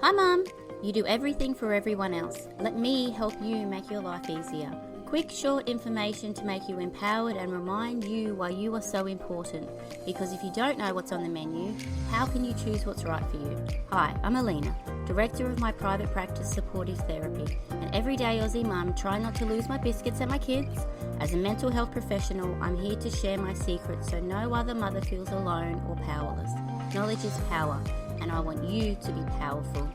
Hi Mum, you do everything for everyone else. Let me help you make your life easier. Quick, short information to make you empowered and remind you why you are so important. Because if you don't know what's on the menu, how can you choose what's right for you? Hi, I'm Alina, Director of my private practice Supportive Therapy, an everyday Aussie mum trying not to lose my biscuits at my kids. As a mental health professional, I'm here to share my secrets so no other mother feels alone or powerless. Knowledge is power, and I want you to be powerful.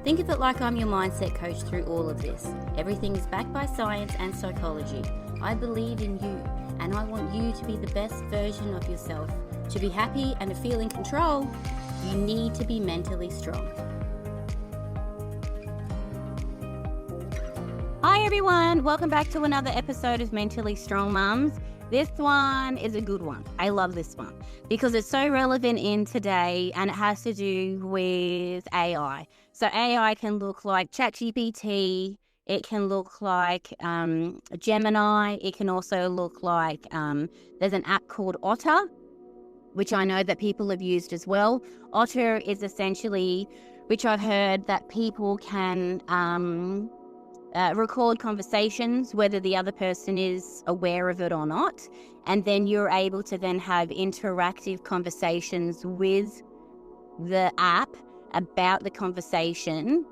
Think of it like I'm your mindset coach through all of this. Everything is backed by science and psychology. I believe in you, and I want you to be the best version of yourself. To be happy and to feel in control, you need to be mentally strong. Hi everyone, welcome back to another episode of Mentally Strong Mums. This one is a good one. I love this one because it's so relevant in today, and it has to do with AI. So AI can look like ChatGPT, it can look like Gemini, it can also look like, there's an app called Otter, which I know that people have used as well. Otter is essentially, which I've heard that people can record conversations, whether the other person is aware of it or not. And then you're able to then have interactive conversations with the app about the conversation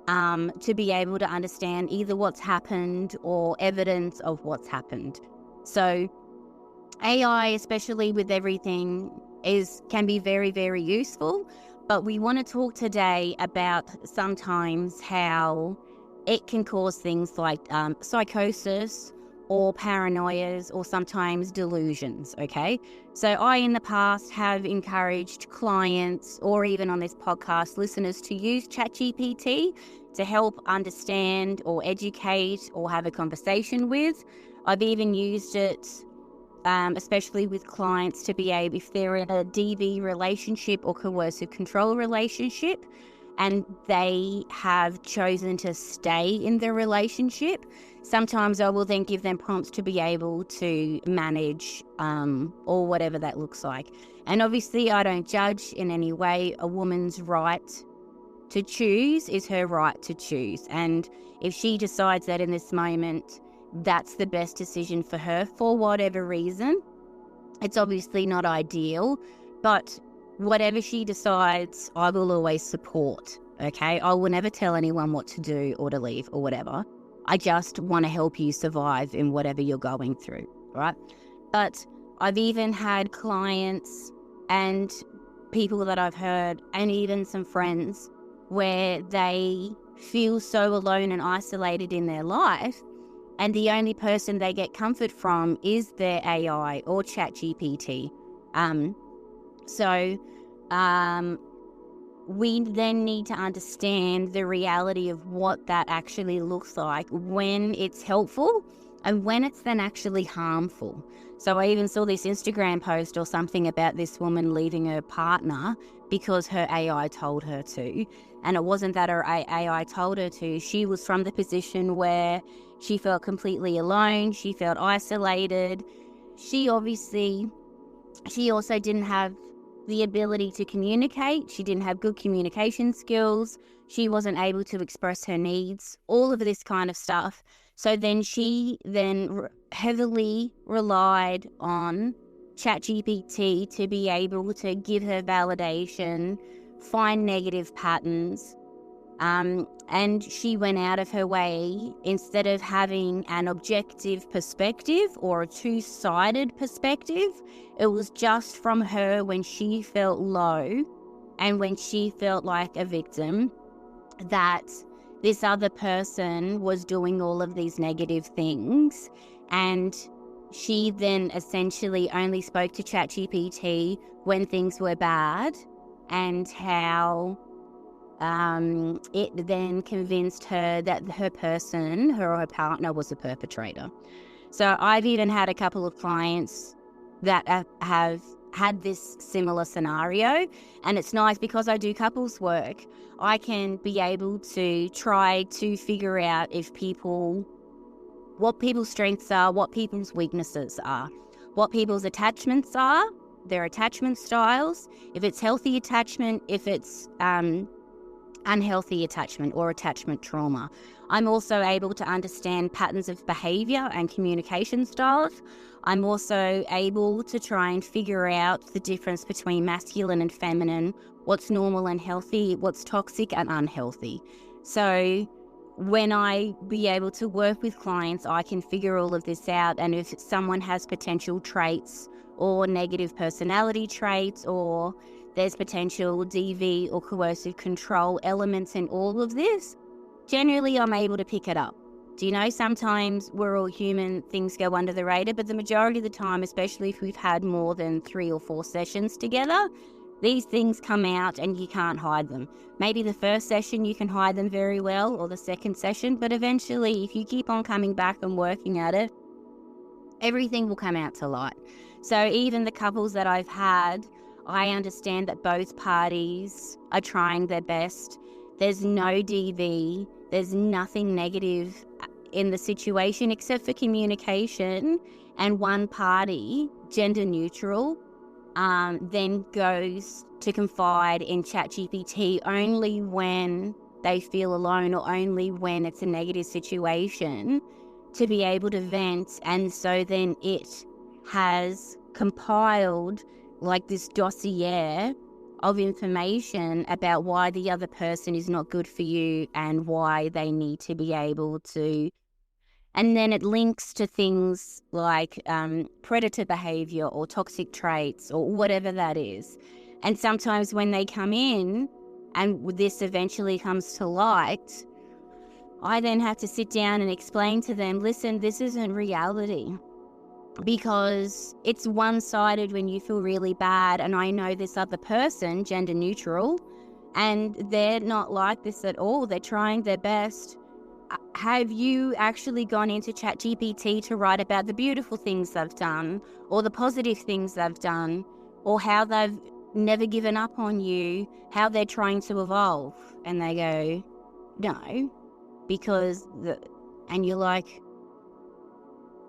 to be able to understand either what's happened or evidence of what's happened. So AI, especially with everything, can be very, very useful. But we want to talk today about sometimes how it can cause things like psychosis or paranoias or sometimes delusions, okay? So I, in the past, have encouraged clients or even on this podcast, listeners to use ChatGPT to help understand or educate or have a conversation with. I've even used it, especially with clients, to be able, if they're in a DV relationship or coercive control relationship, and they have chosen to stay in the relationship, sometimes I will then give them prompts to be able to manage or whatever that looks like. And obviously I don't judge in any way. A woman's right to choose is her right to choose. And if she decides that in this moment that's the best decision for her for whatever reason, it's obviously not ideal, but whatever she decides, I will always support, okay? I will never tell anyone what to do or to leave or whatever. I just want to help you survive in whatever you're going through, right? But I've even had clients and people that I've heard, and even some friends, where they feel so alone and isolated in their life, and the only person they get comfort from is their AI or ChatGPT. So we then need to understand the reality of what that actually looks like when it's helpful and when it's then actually harmful. So I even saw this Instagram post or something about this woman leaving her partner because her AI told her to. And it wasn't that her AI told her to. She was from the position where she felt completely alone. She felt isolated. She also didn't have the ability to communicate. She didn't have good communication skills. She wasn't able to express her needs, all of this kind of stuff. So then she heavily relied on ChatGPT to be able to give her validation, find negative patterns, and she went out of her way, instead of having an objective perspective or a two-sided perspective. It was just from her when she felt low and when she felt like a victim, that this other person was doing all of these negative things. And she then essentially only spoke to ChatGPT when things were bad, and how it then convinced her that her partner was a perpetrator. So I've even had a couple of clients that have had this similar scenario, and it's nice because I do couples work. I can be able to try to figure out what people's strengths are, what people's weaknesses are, what people's attachments are, their attachment styles, if it's healthy attachment, if it's unhealthy attachment or attachment trauma. I'm also able to understand patterns of behavior and communication styles. I'm also able to try and figure out the difference between masculine and feminine, what's normal and healthy, what's toxic and unhealthy. So when I be able to work with clients, I can figure all of this out. And if someone has potential traits or negative personality traits, or there's potential DV or coercive control elements in all of this, generally I'm able to pick it up. Do you know, sometimes we're all human, things go under the radar, but the majority of the time, especially if we've had more than 3 or 4 sessions together, these things come out and you can't hide them. Maybe the first session you can hide them very well, or the second session, but eventually if you keep on coming back and working at it, everything will come out to light. So even the couples that I've had, I understand that both parties are trying their best. There's no DV, there's nothing negative in the situation except for communication, and one party, gender neutral, then goes to confide in ChatGPT only when they feel alone or only when it's a negative situation, to be able to vent. And so then it has compiled like this dossier of information about why the other person is not good for you and why they need to be able to. And then it links to things like predator behavior or toxic traits or whatever that is. And sometimes when they come in and this eventually comes to light, I then have to sit down and explain to them, listen, this isn't reality. Because it's one-sided when you feel really bad, and I know this other person, gender neutral, and they're not like this at all. They're trying their best. Have you actually gone into ChatGPT to write about the beautiful things they've done, or the positive things they've done, or how they've never given up on you, how they're trying to evolve? And they go, no, because and you're like,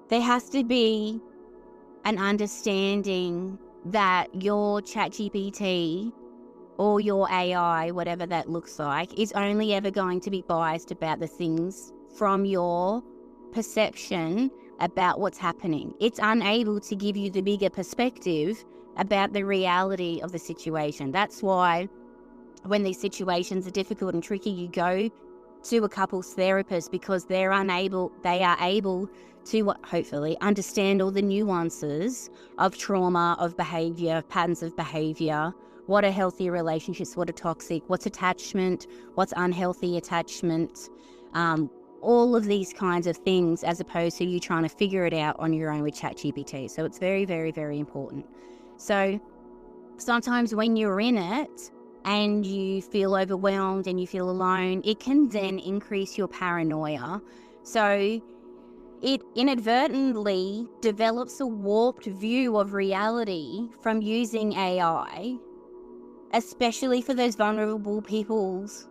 there has to be an understanding that your ChatGPT or your AI, whatever that looks like, is only ever going to be biased about the things from your perception about what's happening. It's unable to give you the bigger perspective about the reality of the situation. That's why when these situations are difficult and tricky, you go to a couples therapist, because they are able to hopefully understand all the nuances of trauma, of behavior, patterns of behavior, what are healthy relationships, what are toxic, what's attachment, what's unhealthy attachment, all of these kinds of things, as opposed to you trying to figure it out on your own with ChatGPT. So it's very, very, very important. So sometimes when you're in it and you feel overwhelmed and you feel alone, it can then increase your paranoia. So it inadvertently develops a warped view of reality from using AI, especially for those vulnerable peoples,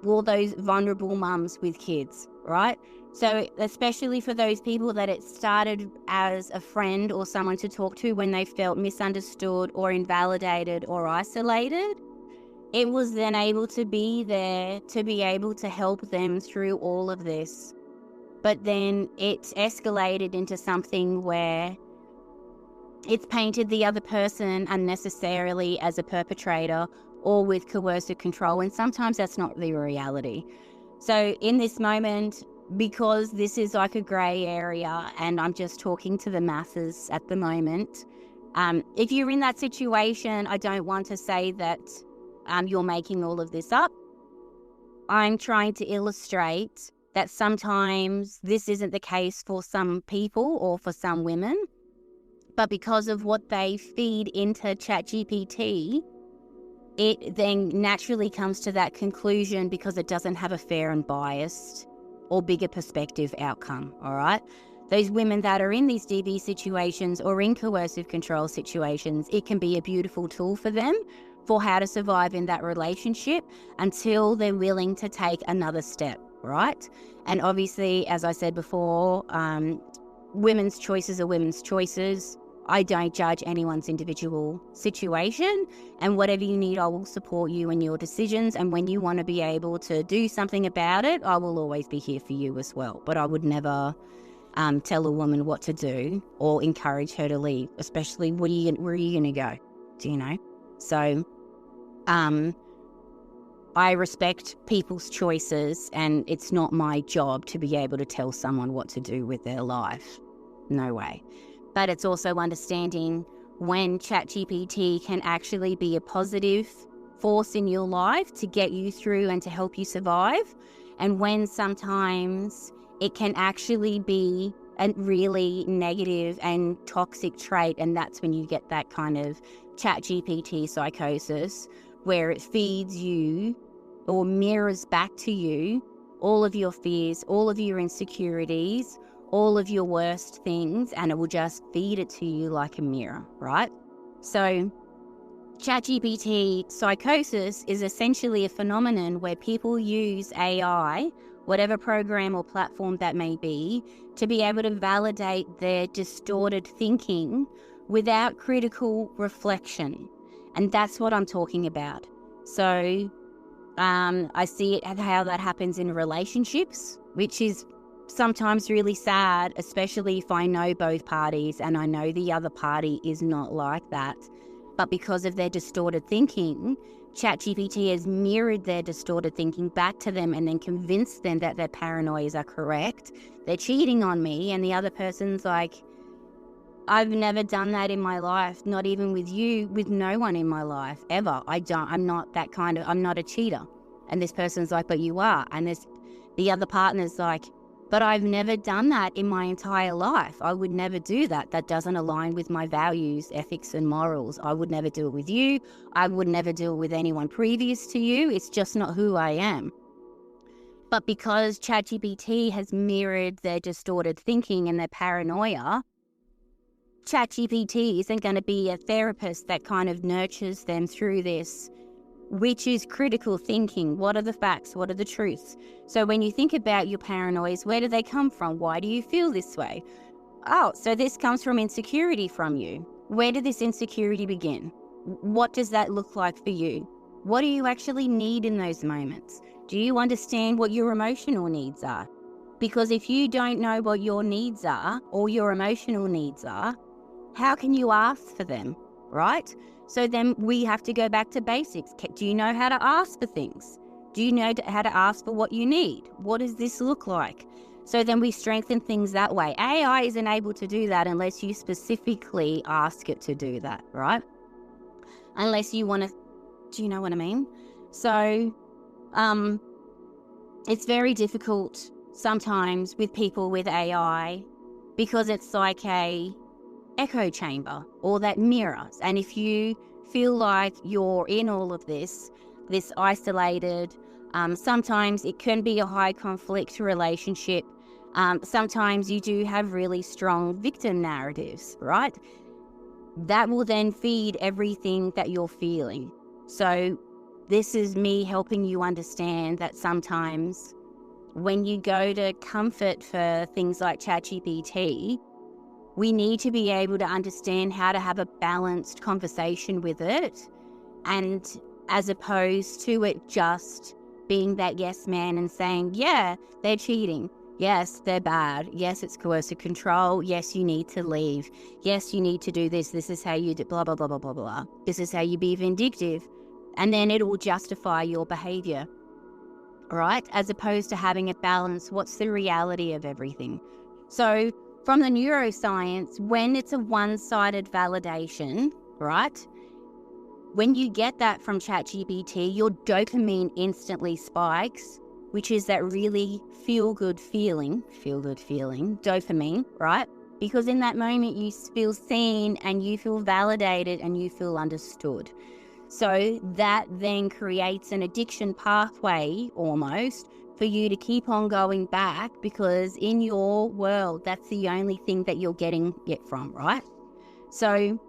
or those vulnerable mums with kids, right? So especially for those people that it started as a friend or someone to talk to when they felt misunderstood or invalidated or isolated, it was then able to be there to be able to help them through all of this. But then it escalated into something where it's painted the other person unnecessarily as a perpetrator or with coercive control, and sometimes that's not the reality. So in this moment, because this is like a grey area and I'm just talking to the masses at the moment, if you're in that situation, I don't want to say that you're making all of this up. I'm trying to illustrate that sometimes this isn't the case for some people or for some women, but because of what they feed into ChatGPT, it then naturally comes to that conclusion because it doesn't have a fair and biased or bigger perspective outcome, all right? Those women that are in these DV situations or in coercive control situations, it can be a beautiful tool for them for how to survive in that relationship until they're willing to take another step, right? And obviously, as I said before, women's choices are women's choices. I don't judge anyone's individual situation, and whatever you need, I will support you in your decisions. And when you want to be able to do something about it, I will always be here for you as well. But I would never tell a woman what to do or encourage her to leave, especially where are you going to go? Do you know? So I respect people's choices, and it's not my job to be able to tell someone what to do with their life. No way. But it's also understanding when ChatGPT can actually be a positive force in your life to get you through and to help you survive, and when sometimes it can actually be a really negative and toxic trait, and that's when you get that kind of ChatGPT psychosis, where it feeds you or mirrors back to you all of your fears, all of your insecurities, all of your worst things, and it will just feed it to you like a mirror, right? So ChatGPT psychosis is essentially a phenomenon where people use AI, whatever program or platform that may be, to be able to validate their distorted thinking without critical reflection. And that's what I'm talking about. So I see it how that happens in relationships, which is sometimes really sad, especially if I know both parties and I know the other party is not like that. But because of their distorted thinking, ChatGPT has mirrored their distorted thinking back to them and then convinced them that their paranoias are correct. They're cheating on me, and the other person's like, I've never done that in my life, not even with you, with no one in my life, ever. I'm not that kind of, I'm not a cheater. And this person's like, but you are. And the other partner's like, but I've never done that in my entire life. I would never do that. That doesn't align with my values, ethics, and morals. I would never do it with you. I would never do it with anyone previous to you. It's just not who I am. But because ChatGPT has mirrored their distorted thinking and their paranoia, ChatGPT isn't going to be a therapist that kind of nurtures them through this, which is critical thinking. What are the facts? What are the truths? So when you think about your paranoias, where do they come from? Why do you feel this way? Oh, so this comes from insecurity from you. Where did this insecurity begin? What does that look like for you? What do you actually need in those moments? Do you understand what your emotional needs are? Because if you don't know what your needs are or your emotional needs are, how can you ask for them, right? So then we have to go back to basics. Do you know how to ask for things? Do you know how to ask for what you need? What does this look like? So then we strengthen things that way. AI isn't able to do that unless you specifically ask it to do that, right? Unless you want to, do you know what I mean? So it's very difficult sometimes with people with AI because it's like a echo chamber or that mirror. And if you feel like you're in all of this isolated, sometimes it can be a high conflict relationship. Sometimes you do have really strong victim narratives, right? That will then feed everything that you're feeling. So this is me helping you understand that sometimes when you go to comfort for things like ChatGPT, we need to be able to understand how to have a balanced conversation with it, and as opposed to it just being that yes man and saying, yeah, they're cheating. Yes, they're bad. Yes, it's coercive control. Yes, you need to leave. Yes, you need to do this. This is how you do blah, blah, blah, blah, blah, blah. This is how you be vindictive. And then it will justify your behavior, right? As opposed to having a balance. What's the reality of everything? So from the neuroscience, when it's a one-sided validation, right? When you get that from ChatGPT, your dopamine instantly spikes, which is that really feel-good feeling, dopamine, right? Because in that moment you feel seen and you feel validated and you feel understood. So that then creates an addiction pathway almost for you to keep on going back, because in your world, that's the only thing that you're getting it from, right? So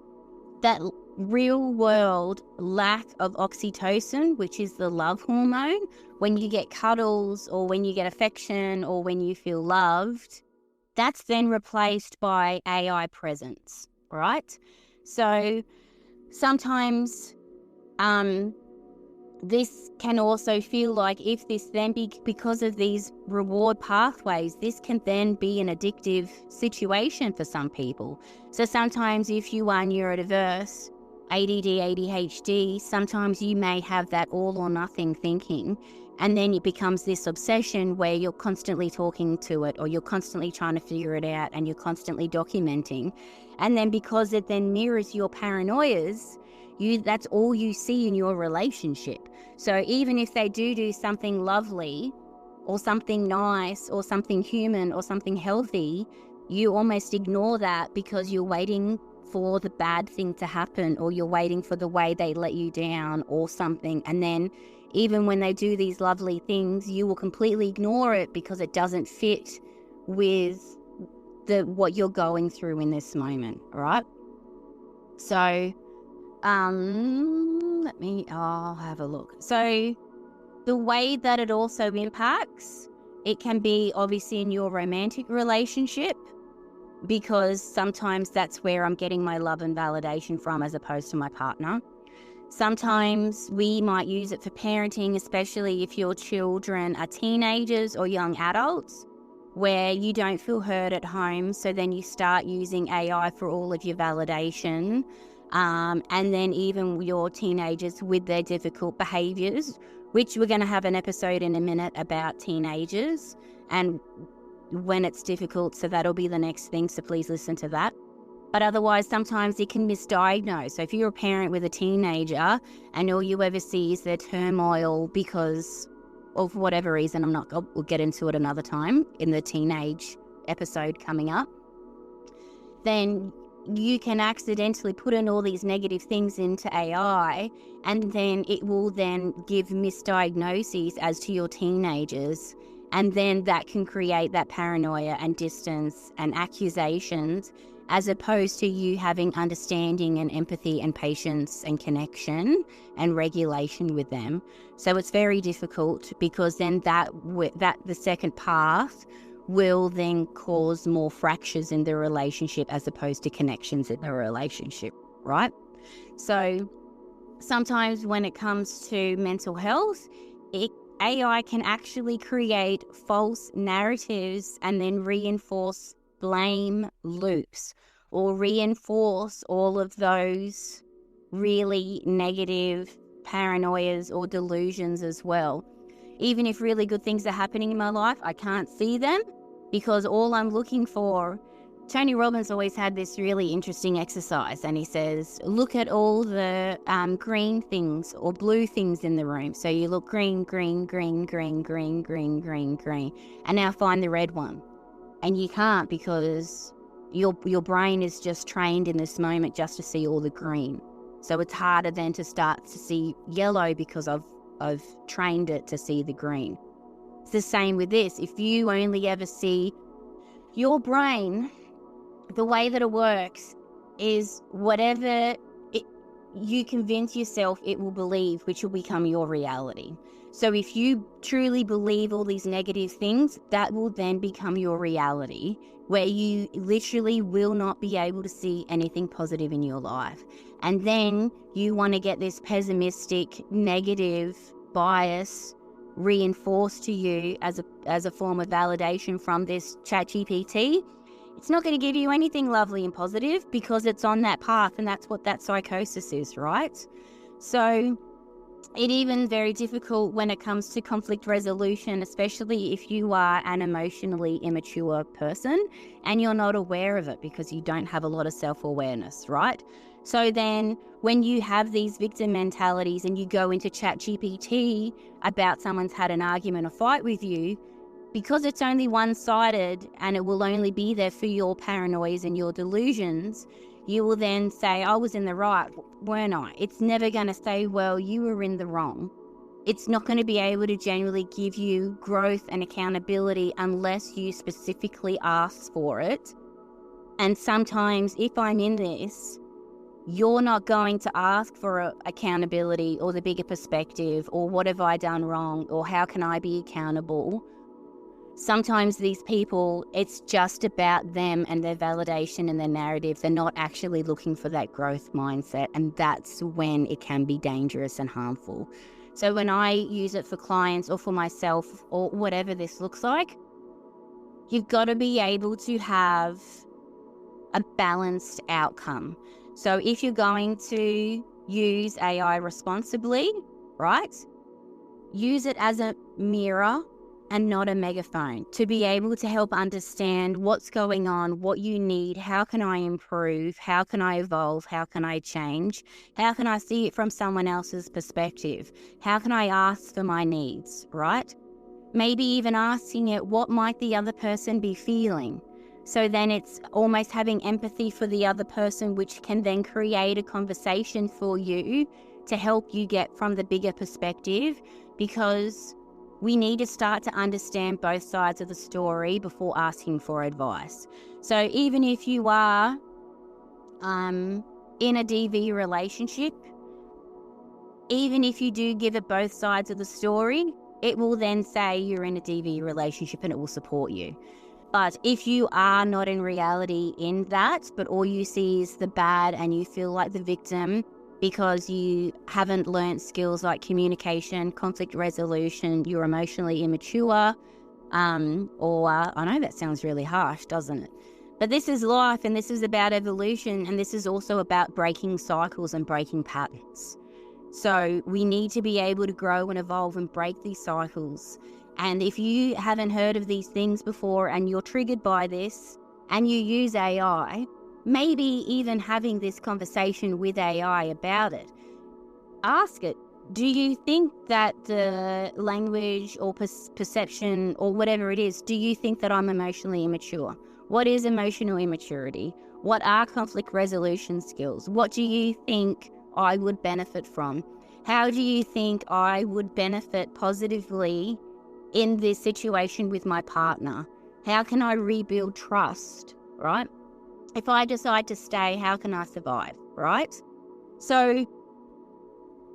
that real world lack of oxytocin, which is the love hormone, when you get cuddles or when you get affection or when you feel loved, that's then replaced by AI presence, right? So sometimes this can also feel like if this then because of these reward pathways, this can then be an addictive situation for some people. So sometimes if you are neurodiverse, ADD, ADHD, sometimes you may have that all or nothing thinking, and then it becomes this obsession where you're constantly talking to it, or you're constantly trying to figure it out, and you're constantly documenting. And then because it then mirrors your paranoias, that's all you see in your relationship. So even if they do something lovely or something nice or something human or something healthy, you almost ignore that because you're waiting for the bad thing to happen, or you're waiting for the way they let you down or something. And then even when they do these lovely things, you will completely ignore it because it doesn't fit with what you're going through in this moment, right? So I'll have a look. So the way that it also impacts, it can be obviously in your romantic relationship, because sometimes that's where I'm getting my love and validation from as opposed to my partner. Sometimes we might use it for parenting, especially if your children are teenagers or young adults, where you don't feel heard at home. So then you start using AI for all of your validation. And then even your teenagers with their difficult behaviors, which we're going to have an episode in a minute about teenagers and when it's difficult. So that'll be the next thing. So please listen to that. But otherwise, sometimes it can misdiagnose. So if you're a parent with a teenager and all you ever see is their turmoil because of whatever reason, we'll get into it another time in the teenage episode coming up, then you can accidentally put in all these negative things into AI, and then it will then give misdiagnoses as to your teenagers. And then that can create that paranoia and distance and accusations, as opposed to you having understanding and empathy and patience and connection and regulation with them. So it's very difficult, because then that the second path will then cause more fractures in the relationship as opposed to connections in the relationship, right? So sometimes when it comes to mental health, AI can actually create false narratives and then reinforce blame loops, or reinforce all of those really negative paranoias or delusions as well. Even if really good things are happening in my life, I can't see them because all I'm looking for. Tony Robbins always had this really interesting exercise, and he says, look at all the green things or blue things in the room. So you look green, green, green, green, green, green, green, green, and now find the red one. And you can't, because your brain is just trained in this moment just to see all the green. So it's harder then to start to see yellow because I've trained it to see the green. It's the same with this. If you only ever see your brain, the way that it works is whatever you convince yourself it will believe, which will become your reality. So if you truly believe all these negative things, that will then become your reality, where you literally will not be able to see anything positive in your life. And then you want to get this pessimistic, negative bias reinforced to you as a form of validation from this ChatGPT. It's not going to give you anything lovely and positive because it's on that path, and that's what that psychosis is, right? So it even very difficult when it comes to conflict resolution, especially if you are an emotionally immature person and you're not aware of it because you don't have a lot of self-awareness, right? So then when you have these victim mentalities and you go into ChatGPT about someone's had an argument or fight with you, because it's only one-sided and it will only be there for your paranoias and your delusions, you will then say, I was in the right, weren't I? It's never going to say, well, you were in the wrong. It's not going to be able to genuinely give you growth and accountability unless you specifically ask for it. And sometimes if I'm in this, you're not going to ask for accountability or the bigger perspective or what have I done wrong or how can I be accountable. sometimes these people, it's just about them and their validation and their narrative. They're not actually looking for that growth mindset, and that's when it can be dangerous and harmful. So when I use it for clients or for myself or whatever this looks like, you've got to be able to have a balanced outcome. So if you're going to use AI responsibly, right, use it as a mirror and not a megaphone, to be able to help understand what's going on, what you need, how can I improve, how can I evolve, how can I change, how can I see it from someone else's perspective, how can I ask for my needs, right? Maybe even asking it, what might the other person be feeling? So then it's almost having empathy for the other person, which can then create a conversation for you to help you get from the bigger perspective, because we need to start to understand both sides of the story before asking for advice. So even if you are in a DV relationship, even if you do give it both sides of the story, it will then say you're in a DV relationship and it will support you. But if you are not in reality in that, but all you see is the bad and you feel like the victim because you haven't learned skills like communication, conflict resolution, you're emotionally immature, or I know that sounds really harsh, doesn't it? But this is life, and this is about evolution, and this is also about breaking cycles and breaking patterns. So we need to be able to grow and evolve and break these cycles. And if you haven't heard of these things before and you're triggered by this and you use AI, maybe even having this conversation with AI about it, ask it, do you think that the language or perception or whatever it is, do you think that I'm emotionally immature? What is emotional immaturity? What are conflict resolution skills? What do you think I would benefit from? How do you think I would benefit positively in this situation with my partner? How can I rebuild trust, right? If I decide to stay, how can I survive, right? So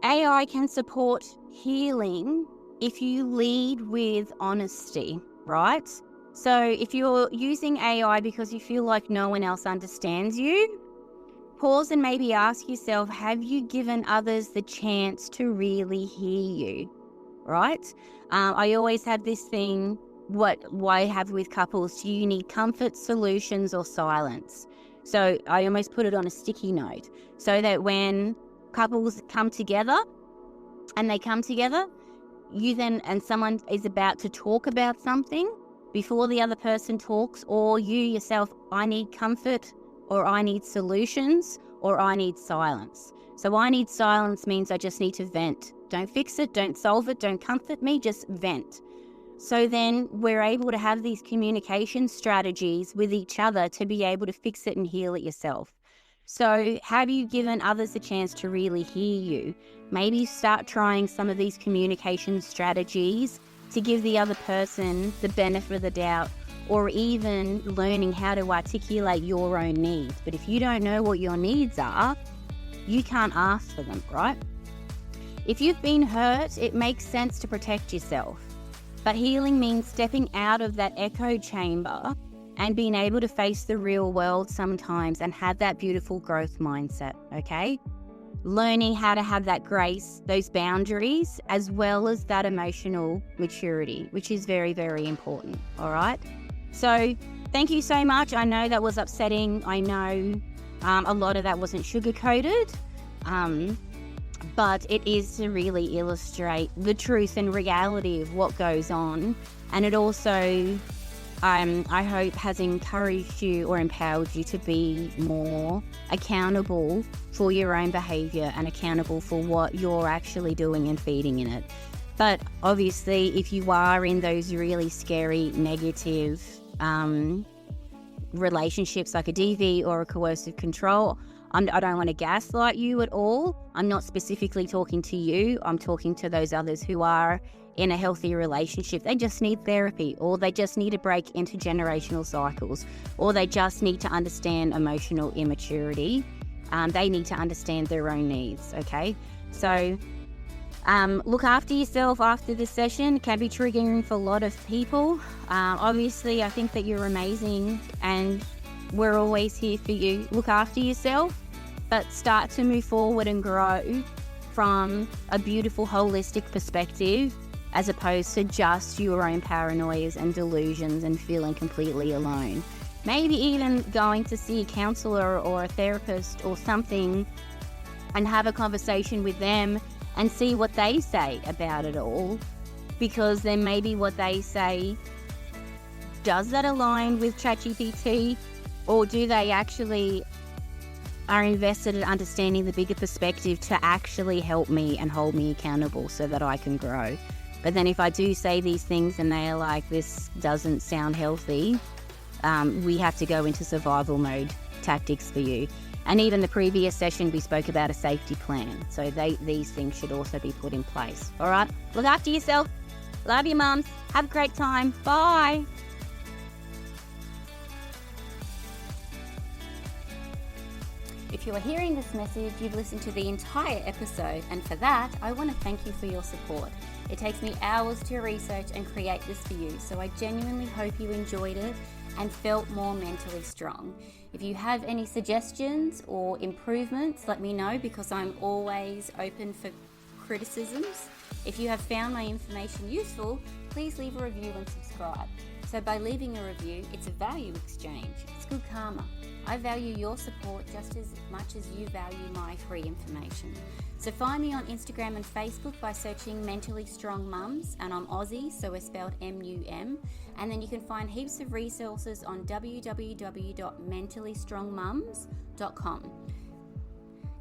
AI can support healing if you lead with honesty, right? So if you're using AI because you feel like no one else understands you, pause and maybe ask yourself, have you given others the chance to really hear you, right? I always have this thing, what I have with couples, do you need comfort, solutions, or silence? So I almost put it on a sticky note so that when couples come together, you then, and someone is about to talk about something before the other person talks, or you yourself, I need comfort, or I need solutions, or I need silence. So I need silence means I just need to vent. Don't fix it, don't solve it, don't comfort me, just vent. So then we're able to have these communication strategies with each other to be able to fix it and heal it yourself. So have you given others a chance to really hear you? Maybe start trying some of these communication strategies to give the other person the benefit of the doubt, or even learning how to articulate your own needs. But if you don't know what your needs are, you can't ask for them, right? If you've been hurt, it makes sense to protect yourself. But healing means stepping out of that echo chamber and being able to face the real world sometimes and have that beautiful growth mindset, okay? Learning how to have that grace, those boundaries, as well as that emotional maturity, which is very, very important, all right? So thank you so much. I know that was upsetting. I know a lot of that wasn't sugar-coated, but it is to really illustrate the truth and reality of what goes on. And it also, I hope, has encouraged you or empowered you to be more accountable for your own behaviour and accountable for what you're actually doing and feeding in it. But obviously, if you are in those really scary, negative relationships like a DV or a coercive control, I don't want to gaslight you at all. I'm not specifically talking to you. I'm talking to those others who are in a healthy relationship. They just need therapy, or they just need to break intergenerational cycles, or they just need to understand emotional immaturity. They need to understand their own needs, okay? So Look after yourself after this session. It can be triggering for a lot of people. Obviously, I think that you're amazing and we're always here for you. Look after yourself, but start to move forward and grow from a beautiful, holistic perspective, as opposed to just your own paranoias and delusions and feeling completely alone. Maybe even going to see a counselor or a therapist or something and have a conversation with them and see what they say about it all, because then maybe what they say, does that align with ChatGPT, or do they actually are invested in understanding the bigger perspective to actually help me and hold me accountable so that I can grow. But then if I do say these things and they are like, this doesn't sound healthy, we have to go into survival mode tactics for you. And even the previous session, we spoke about a safety plan. So these things should also be put in place. All right, look after yourself. Love you, mums. Have a great time. Bye. If you are hearing this message, you've listened to the entire episode, and for that, I want to thank you for your support. It takes me hours to research and create this for you, so I genuinely hope you enjoyed it and felt more mentally strong. If you have any suggestions or improvements, let me know, because I'm always open for criticisms. If you have found my information useful, please leave a review and subscribe. So by leaving a review, it's a value exchange. It's good karma. I value your support just as much as you value my free information. So find me on Instagram and Facebook by searching Mentally Strong Mums, and I'm Aussie, so we're spelled MUM. And then you can find heaps of resources on www.mentallystrongmums.com.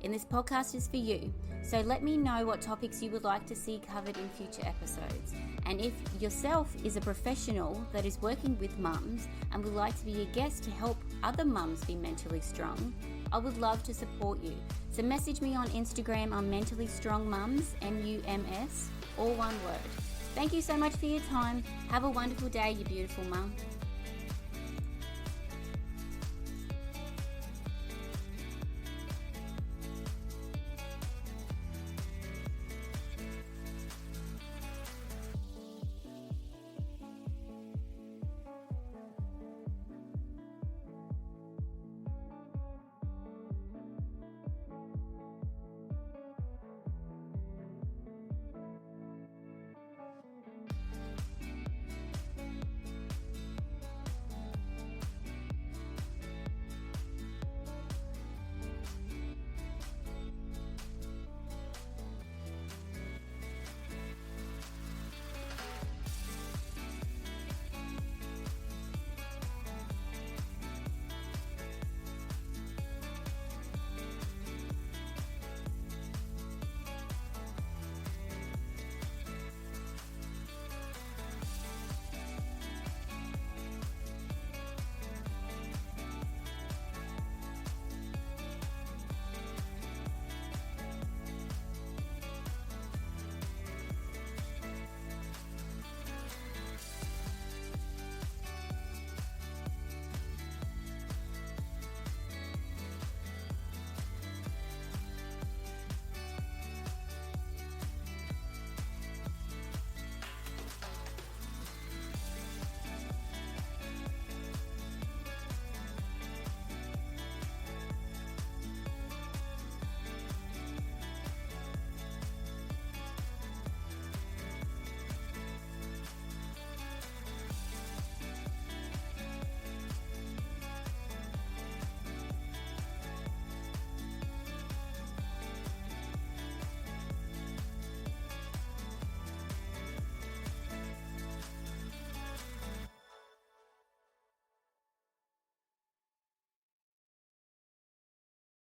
And this podcast is for you. So let me know what topics you would like to see covered in future episodes. And if yourself is a professional that is working with mums and would like to be a guest to help other mums be mentally strong, I would love to support you. So message me on Instagram on Mentally Strong Mums, MUMS, all one word. Thank you so much for your time. Have a wonderful day, you beautiful mum.